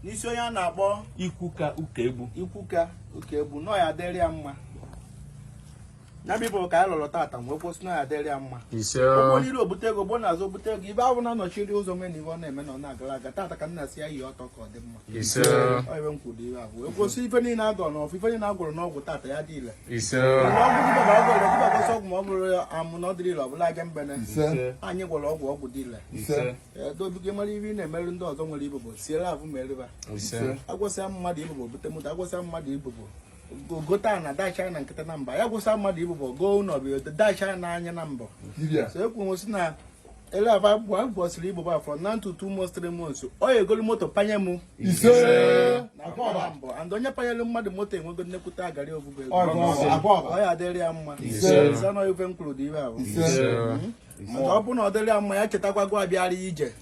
N'isi onye a na-akpọ Ikwuka Ukegbu nọ ya dịrị ya mma. Na bibo ka anyị lọrọ tata mgbe kwụsị na ya dịrị ya mma. Ogbo niile obute ego gbo na-azụ obute ego ibe ahụ na-anọchiri ụzọ nwe na ibe ọ na-eme na ọ na-agara aga tata ka nna si ya yi ọtọ ka ọ dị mma. Ọ ebe m kwuru ibe ahụ ekwụsị ife niile agọ n'ọfụ ife niile agwụrụ n'ọgwụ tata ya dị ile. Ọgwụ ma ọ bụrụ amụ na ọ dịrị ile ọ bụla aga mbene anyị gwọrọ ọgwụ dị ile. Dobigo mara ibe ị na-emerụ ndị ọzọ nwere ibobo siere ahụ meriba agwụsịa mmadụ ibobo bute moto agwụsịa mmadụ ibobo gota na dacha na nkịta na mba ya gwụsa mmadụ ibobo go n'obi dacha na anya na mbọ so ekwu si na ele aba bọsịrị ibobo afọ na ntutu months 3 months ọ ya egolu moto panye mụ na mbọ and onye panyere mmadụ moto enwego nnekwute agari ogbugbo ego ọ ya adịrị ya mma sanọ ife mkpụrụ dị ibe ahụ ọ bụ na ọ dịrị ya mma ya chetakwago abịara ije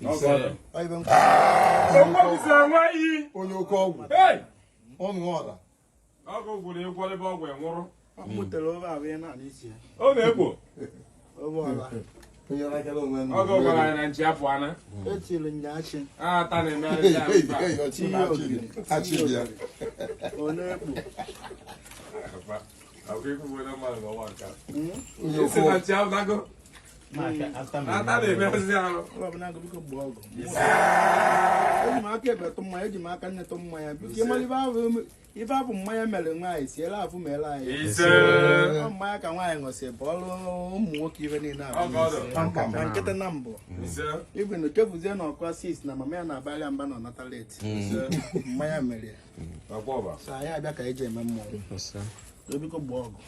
onye oke ọgwụ ọnụ ọra Ọgwụ gwụrụ ịgwọrọ ebe ọgwụ enwụrụ. Mutere obe ahụ ya na n'isi. Ọ na-egbo. Ọgwụ gwara anyị na nchi afọ ana. Etiri nyachi. Ta na-eme anyị ya. Ọ na-egbo. Ọgwụ ikwu bụ na mmadụ n'ọnwa nka. Isi na nchi afọ nago. Ta na-eme ozi ahụ. Ọ bụ na agụ biko gbuo ọgụ. Eji m aka ebetụ mmanya, eji m aka nnetụ mmanya. Biko ịmara ife abụ mmanya mere nwaanyị siere afụ mere anyị. Mmanya ka nwaanyị ṅụsị bụ ọrụ ụmụ nwoke ife niile ka nkịtị na mbụ. Igwe na chefuzie na ọkwa 6 na mama ya na-abalị mba na ọnata leti. Mmanya mere ya. So anyị abịa ka eji eme mmọnwụ. Biko gbuo ọgụ.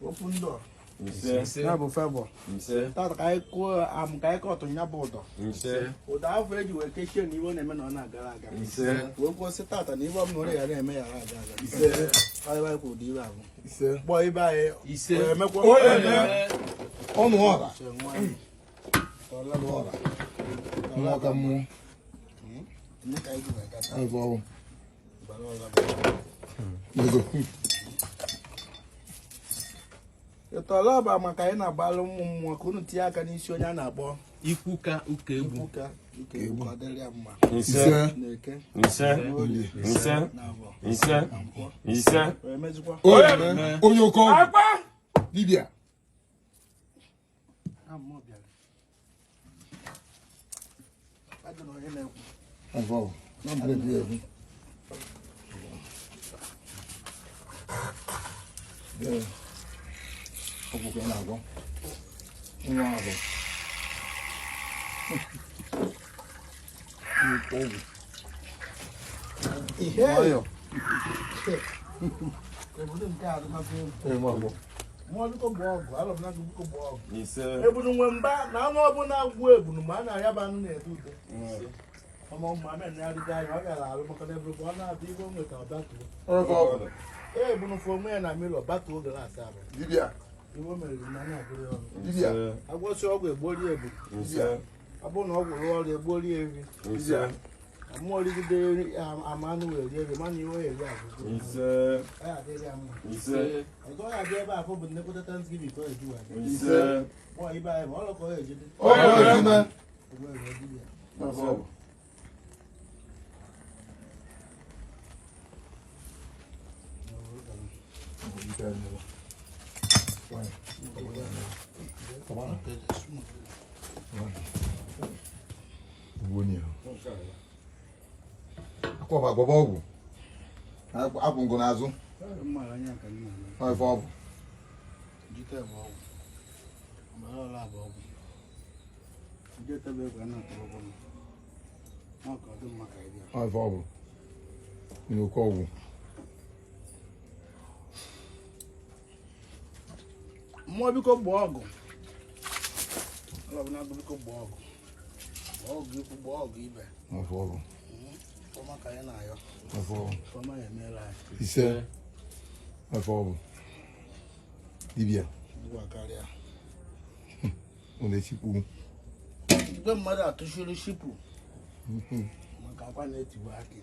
Open door. Ya bụ febọ. Tata ka anyị kụọ amụ ka anyị kọtụ nya bụ ụdọ. Ụdọ afọ eji wee kechie na iwe na-eme na ọ na-agara aga. Wee kwụsị tata na ibe ọ bụla ya na-eme ya aga aga. Anyị kwụ ụdị ibe ahụ. Kpọọ ibe anyị emekwa ọnụ ọra ọla mmụọ ịtọla ọba maka anyị na-agbalụ ụmụ mmụọ ka unu tinye aka n'isi onye a na-akpọ Ikwuka Ukegbu ọ dịrị ya mma. onye oke ọgwụ dibịa ọgwụ na-agwọ nwa ahụ ebunu nwe mba na anụ ọbụla agwụ ebunu ma a na-arịaba anụ na-ebu udo ọ gara alụ maka na eburu ọ na-abịa ibe onwe ka ọ batuo ebunu fụ onwe ya na mmiri ọ batuo oge na-asa abụ iwe mere na na-abụrụ ọrụ agwọsị ọgwụ egbori ebu ọ bụrụ na ọ gwụrụ ọrụ egbori evi mmụọ rigide ama anụ wee rie eri mana iwe eri agụgụ ya adịrị ya mma ọzọ ya abịa ebe afọ bụ nnekwute Thanksgiving ka o eji wee kpọọ ibe anyị ma ọlụ ka ọ ejide akwọba agwọba ọgwụ abụ ngụ n'azụ ife ọgwụ ife ọgwụ n'oke ọgwụ mmụọ biko gbaa ọgụ biko gbaa ọgụ ọgụ ikwu gbaa ọgụ ibe ọma ka anyị na-ayọ ọma ya emeela anyị ise ife ọgwụ dibịa karịa ọ na-esikwu igwe mmadụ atụchiri shipu maka akwa na-etiwa akị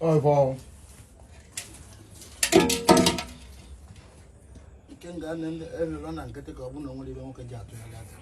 nke nga elụlọ na nkịtị ka ọ bụ na o nwere ibe nwoke ji atụ ya aka